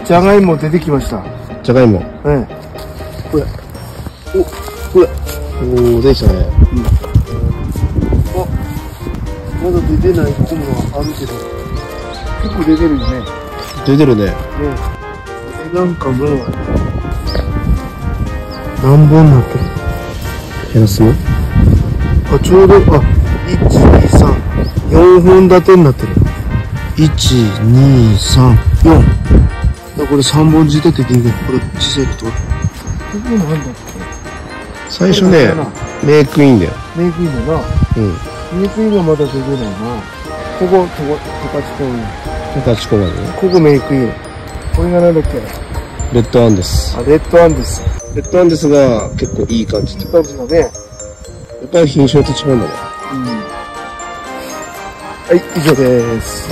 じゃがいも出てきました。じゃがいも。これ。これ。おー、できたね。まだ出てないところがあるけど、結構出てるよね。出てるね。なんかもう、何本になってる。減らすの？あ、ちょうど、1、2、3、4本立てになってる。1、2、3、4。これ3本仕立てでいいね。これ小さいと。ここなんだっけ？最初ね、メイクインだよ。メイクインだな。メイクインがまだ出てないな。ここ、トカチコイン。トカチコがね。ここメイクイン。これがなんだっけ？レッドアンデス。あ、レッドアンデス。レッドアンデスが結構いい感じ。いい感じだね。やっぱり品種と違うんだね。はい、以上です。